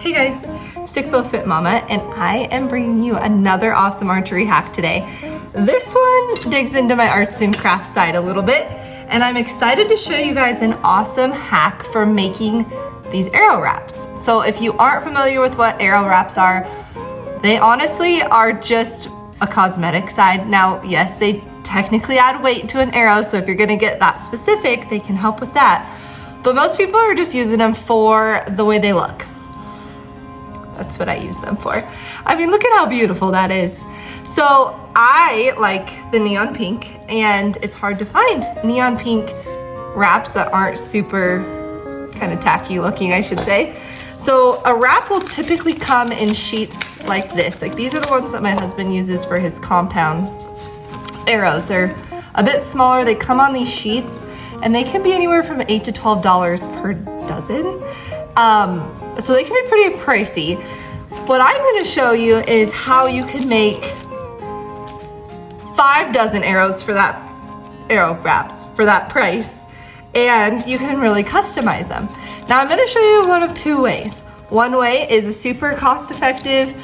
Hey guys, Stickbow Fit Mama, and I am bringing you another awesome archery hack today. This one digs into my arts and crafts side a little bit, and I'm excited to show you guys an awesome hack for making these arrow wraps. So if you aren't familiar with what arrow wraps are, they honestly are just a cosmetic side. Now, yes, they technically add weight to an arrow, so if you're gonna get that specific, they can help with that. But most people are just using them for the way they look. That's what I use them for. I mean, look at how beautiful that is. So I like the neon pink, and it's hard to find neon pink wraps that aren't super kind of tacky looking, I should say. So a wrap will typically come in sheets like this. Like these are the ones that my husband uses for his compound arrows. They're a bit smaller. They come on these sheets, and they can be anywhere from $8 to $12 per dozen. So they can be pretty pricey. What I'm going to show you is how you can make 5 dozen arrows for that arrow wraps for that price, and you can really customize them. Now I'm going to show you one of 2 ways. One way is a super cost-effective,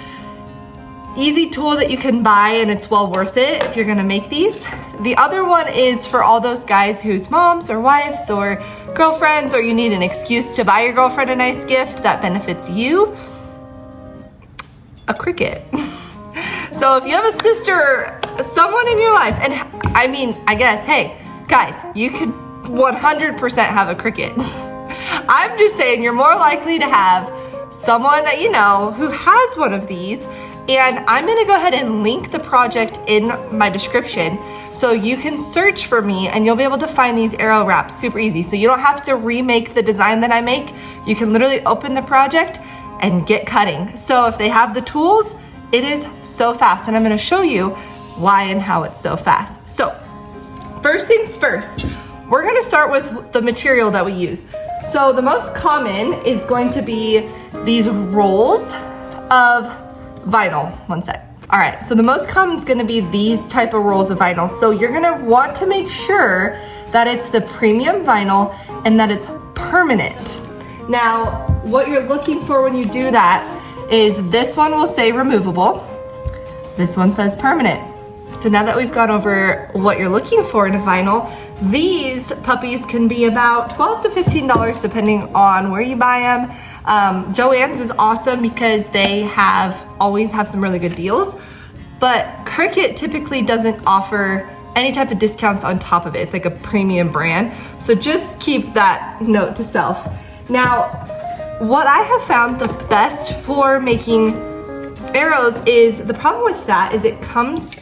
easy tool that you can buy, and it's well worth it if you're going to make these. The other one is for all those guys whose moms or wives or girlfriends, or you need an excuse to buy your girlfriend a nice gift that benefits you, a Cricut. So if you have a sister, someone in your life, and I mean, I guess, hey, guys, you could 100% have a Cricut. I'm just saying you're more likely to have someone that you know who has one of these. And I'm gonna go ahead and link the project in my description so you can search for me and you'll be able to find these arrow wraps super easy. So you don't have to remake the design that I make. You can literally open the project and get cutting. So if they have the tools, it is so fast, and I'm gonna show you why and how it's so fast. So first things first, we're gonna start with the material that we use. So the most common is going to be these rolls of vinyl. One sec. All right, so the most common is gonna be these type of rolls of vinyl. So you're gonna want to make sure that it's the premium vinyl and that it's permanent. Now, what you're looking for when you do that is this one will say removable. This one says permanent. So now that we've gone over what you're looking for in a vinyl, these puppies can be about $12 to $15 depending on where you buy them. Joann's is awesome because they always have some really good deals, but Cricut typically doesn't offer any type of discounts on top of it. It's like a premium brand. So just keep that note to self. Now, what I have found the best for making arrows is, the problem with that is it comes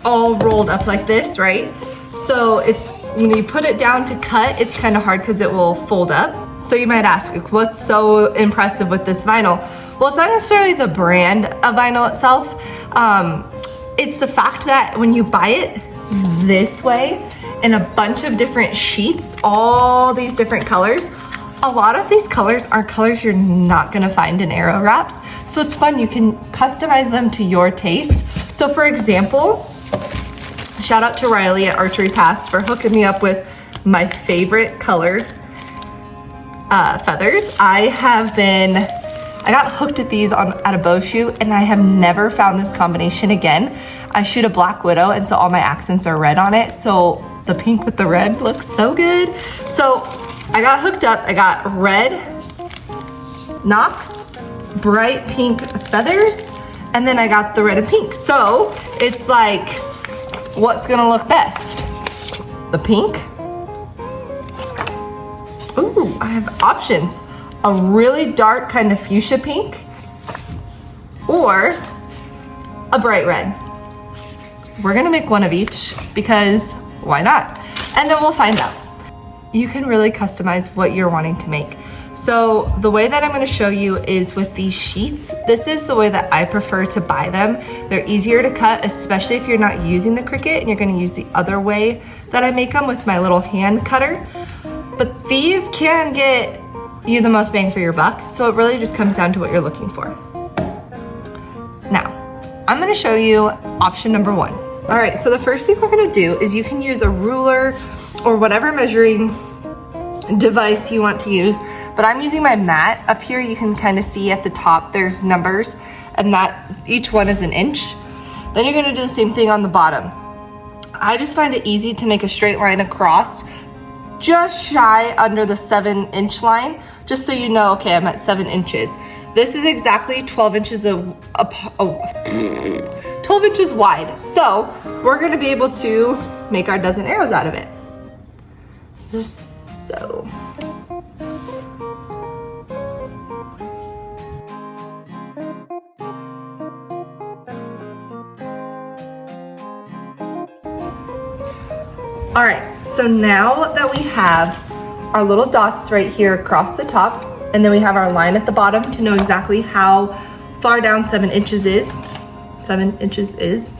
all rolled up like this, right? So it's, when you put it down to cut, it's kind of hard because it will fold up. So you might ask, what's so impressive with this vinyl? Well, it's not necessarily the brand of vinyl itself. It's the fact that when you buy it this way in a bunch of different sheets, all these different colors, a lot of these colors are colors you're not gonna find in arrow wraps. So it's fun, you can customize them to your taste. So for example, shout out to Riley at Archery for hooking me up with my favorite color feathers. I got hooked at these at a bow shoot, and I have never found this combination again. I shoot a black widow, and so all my accents are red on it. So the pink with the red looks so good. So I got hooked up. I got red knocks, bright pink feathers, and then I got the red and pink. So it's like, what's gonna look best? The pink? Ooh, I have options. A really dark kind of fuchsia pink, or a bright red. We're gonna make one of each because why not? And then we'll find out. You can really customize what you're wanting to make. So the way that I'm gonna show you is with these sheets. This is the way that I prefer to buy them. They're easier to cut, especially if you're not using the Cricut and you're gonna use the other way that I make them with my little hand cutter. But these can get you the most bang for your buck. So it really just comes down to what you're looking for. Now, I'm gonna show you option number 1. All right, so the first thing we're gonna do is you can use a ruler or whatever measuring device you want to use. but I'm using my mat. Up here you can kind of see at the top there's numbers, and that each one is an inch. Then you're gonna do the same thing on the bottom. I just find it easy to make a straight line across, just shy under the 7-inch line, just so you know, okay, I'm at 7 inches. This is exactly 12 inches 12 inches wide. So we're gonna be able to make our dozen arrows out of it. Just so. All right, so now that we have our little dots right here across the top, and then we have our line at the bottom to know exactly how far down 7 inches is. 7 inches is.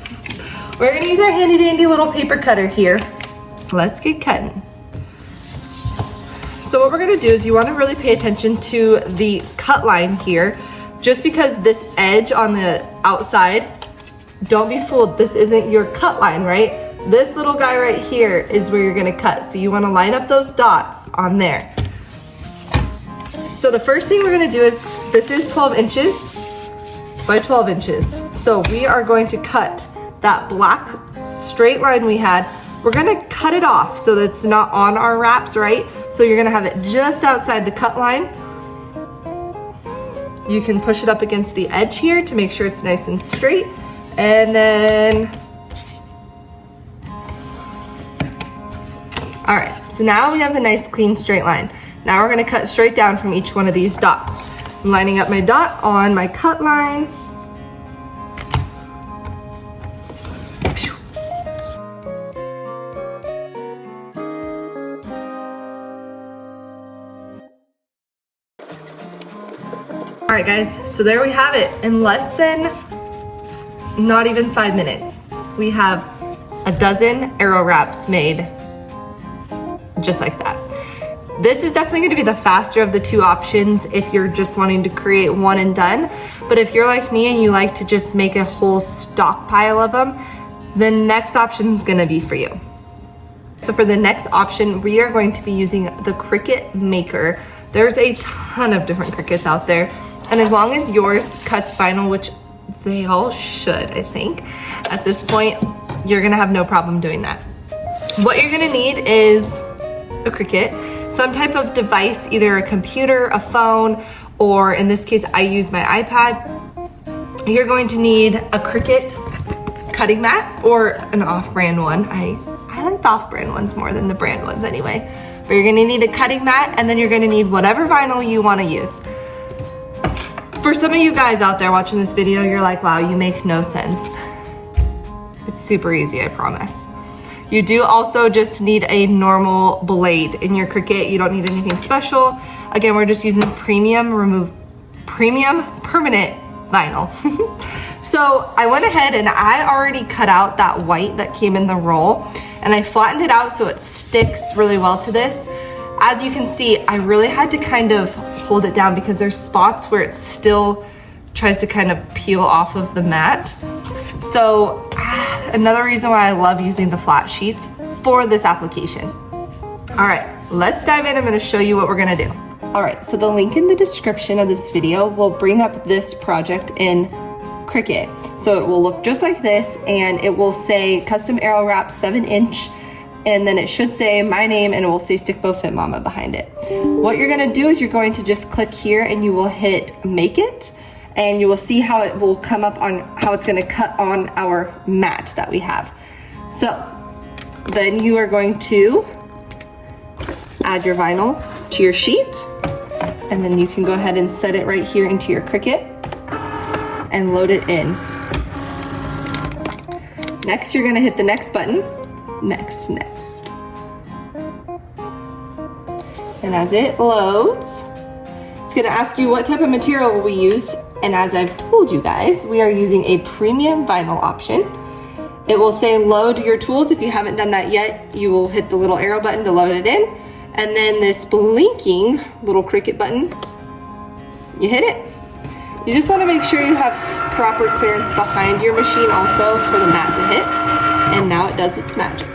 We're gonna use our handy dandy little paper cutter here. Let's get cutting. So what we're gonna do is you wanna really pay attention to the cut line here, just because this edge on the outside, don't be fooled, this isn't your cut line, right? This little guy right here is where you're gonna cut. So you wanna line up those dots on there. So the first thing we're gonna do is, this is 12 inches by 12 inches. So we are going to cut that black straight line we had. We're gonna cut it off so that it's not on our wraps, right? So you're gonna have it just outside the cut line. You can push it up against the edge here to make sure it's nice and straight. And then, all right, so now we have a nice clean straight line. Now we're gonna cut straight down from each one of these dots. I'm lining up my dot on my cut line. All right guys, so there we have it. In less than, not even 5 minutes, we have a dozen arrow wraps made just like that. This is definitely going to be the faster of the two options if you're just wanting to create one and done. But if you're like me and you like to just make a whole stockpile of them, the next option is going to be for you. So for the next option, we are going to be using the Cricut Maker. There's a ton of different Cricuts out there. And as long as yours cuts vinyl, which they all should, I think, at this point, you're going to have no problem doing that. What you're going to need is a Cricut, some type of device, either a computer, a phone, or in this case, I use my iPad. You're going to need a Cricut cutting mat or an off-brand one. I like the off-brand ones more than the brand ones anyway. But you're gonna need a cutting mat, and then you're gonna need whatever vinyl you wanna use. For some of you guys out there watching this video, you're like, wow, you make no sense. It's super easy, I promise. You do also just need a normal blade in your Cricut. You don't need anything special. Again, we're just using premium permanent vinyl. So I went ahead and I already cut out that white that came in the roll, and I flattened it out so it sticks really well to this. As you can see, I really had to kind of hold it down because there's spots where it still tries to kind of peel off of the mat. So another reason why I love using the flat sheets for this application. All right, let's dive in. I'm gonna show you what we're gonna do. All right, so the link in the description of this video will bring up this project in Cricut. So it will look just like this, and it will say custom arrow wrap 7-inch, and then it should say my name, and it will say Stickbow Fit Mama behind it. What you're gonna do is you're going to just click here and you will hit make it, and you will see how it will come up on how it's gonna cut on our mat that we have. So then you are going to add your vinyl to your sheet, and then you can go ahead and set it right here into your Cricut and load it in. Next, you're gonna hit the next button, next. And as it loads, it's gonna ask you what type of material we used. And as I've told you guys, we are using a premium vinyl option. It will say load your tools. If you haven't done that yet, you will hit the little arrow button to load it in. And then this blinking little Cricut button, you hit it. You just want to make sure you have proper clearance behind your machine also for the mat to hit. And now it does its magic.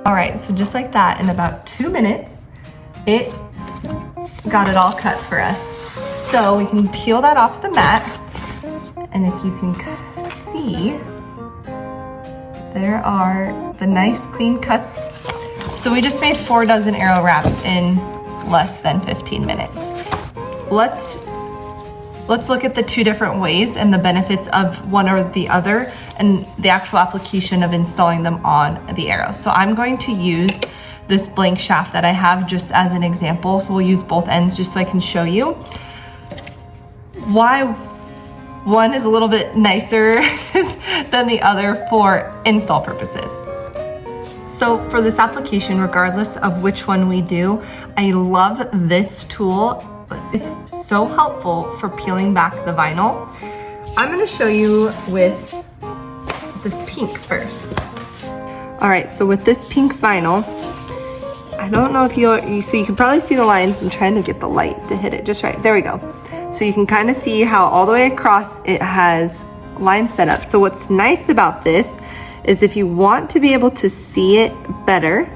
All right, so just like that, in about 2 minutes, it got it all cut for us. So we can peel that off the mat, and if you can see, there are the nice clean cuts. So we just made 4 dozen arrow wraps in less than 15 minutes. Let's look at the 2 different ways and the benefits of one or the other and the actual application of installing them on the arrow. So I'm going to use this blank shaft that I have just as an example. So we'll use both ends just so I can show you why one is a little bit nicer than the other for install purposes. So for this application, regardless of which one we do, I love this tool. It's so helpful for peeling back the vinyl. I'm gonna show you with this pink first. All right, so with this pink vinyl, I don't know if so you can probably see the lines. I'm trying to get the light to hit it just right. There we go. So you can kind of see how all the way across it has lines set up. So what's nice about this is if you want to be able to see it better,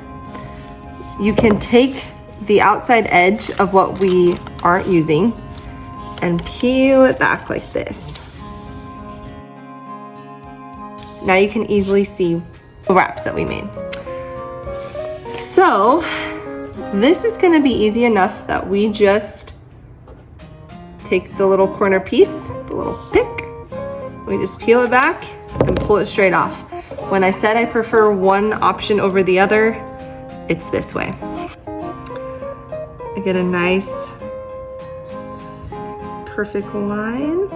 you can take the outside edge of what we aren't using and peel it back like this. Now you can easily see the wraps that we made. So this is going to be easy enough that we just take the little corner piece, the little pick, we just peel it back and pull it straight off. When I said I prefer one option over the other, it's this way. I get a nice perfect line.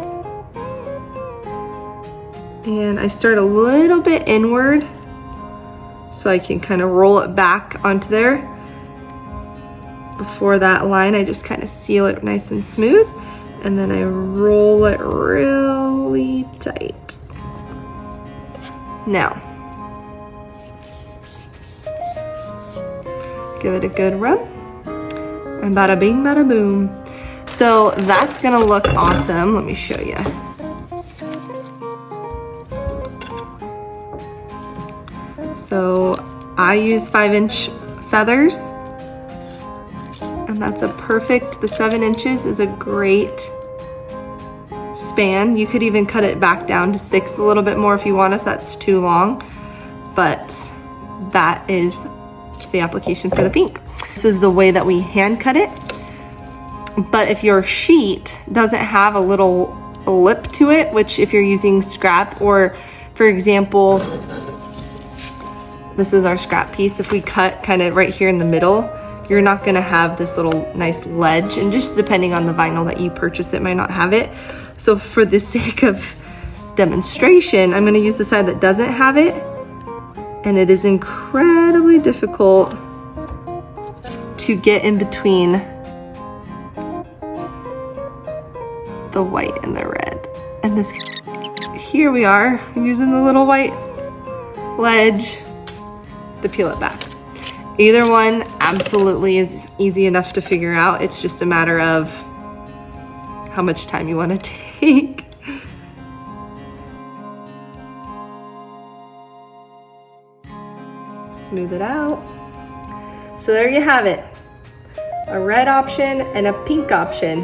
And I start a little bit inward so I can kind of roll it back onto there. Before that line, I just kind of seal it nice and smooth, and then I roll it really tight. Now, give it a good rub, and bada bing, bada boom. So that's gonna look awesome. Let me show you. So I use 5-inch feathers, and that's a perfect, the 7 inches is a great span. You could even cut it back down to 6 a little bit more if you want, if that's too long, but that is the application for the pink. This is the way that we hand cut it, but if your sheet doesn't have a little lip to it, which if you're using scrap, or for example, this is our scrap piece. If we cut kind of right here in the middle, you're not gonna have this little nice ledge, and just depending on the vinyl that you purchase, it might not have it. So for the sake of demonstration, I'm gonna use the side that doesn't have it, and it is incredibly difficult to get in between the white and the red. And this, here we are, using the little white ledge to peel it back. Either one absolutely is easy enough to figure out. It's just a matter of how much time you want to take. Smooth it out. So there you have it. A red option and a pink option.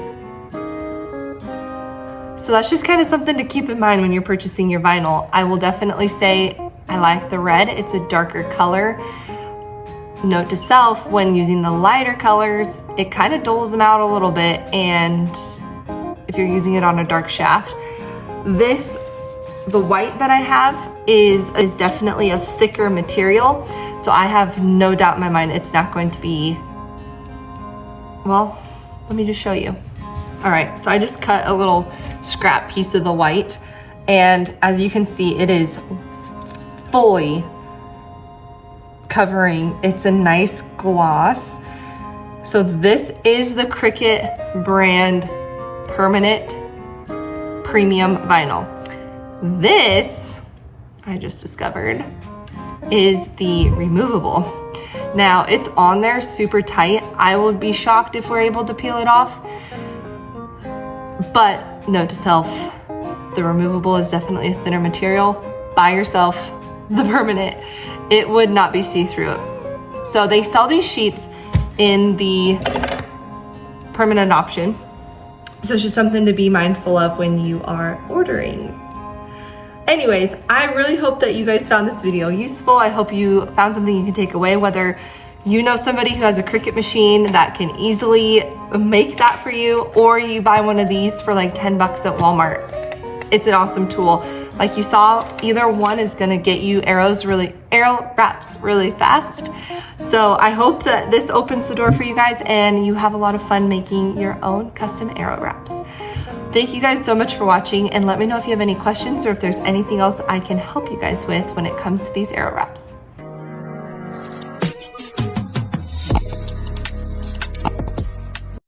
So that's just kind of something to keep in mind when you're purchasing your vinyl. I will definitely say I like the red. It's a darker color. Note to self, when using the lighter colors, it kind of dulls them out a little bit, and if you're using it on a dark shaft. The white that I have is definitely a thicker material, so I have no doubt in my mind it's not going to be, well, let me just show you. All right, so I just cut a little scrap piece of the white, and as you can see, it is fully covering. It's a nice gloss. So this is the Cricut brand permanent premium vinyl. This, I just discovered, is the removable. Now it's on there super tight. I would be shocked if we're able to peel it off, but note to self, the removable is definitely a thinner material. Buy yourself the permanent. It would not be see-through So they sell these sheets in the permanent option. So it's just something to be mindful of when you are ordering. Anyways, I really hope that you guys found this video useful. I hope you found something you can take away, whether you know somebody who has a Cricut machine that can easily make that for you, or you buy one of these for like 10 bucks at Walmart. It's an awesome tool. Like you saw, either one is gonna get you arrow wraps really fast. So I hope that this opens the door for you guys and you have a lot of fun making your own custom arrow wraps. Thank you guys so much for watching, and let me know if you have any questions or if there's anything else I can help you guys with when it comes to these arrow wraps.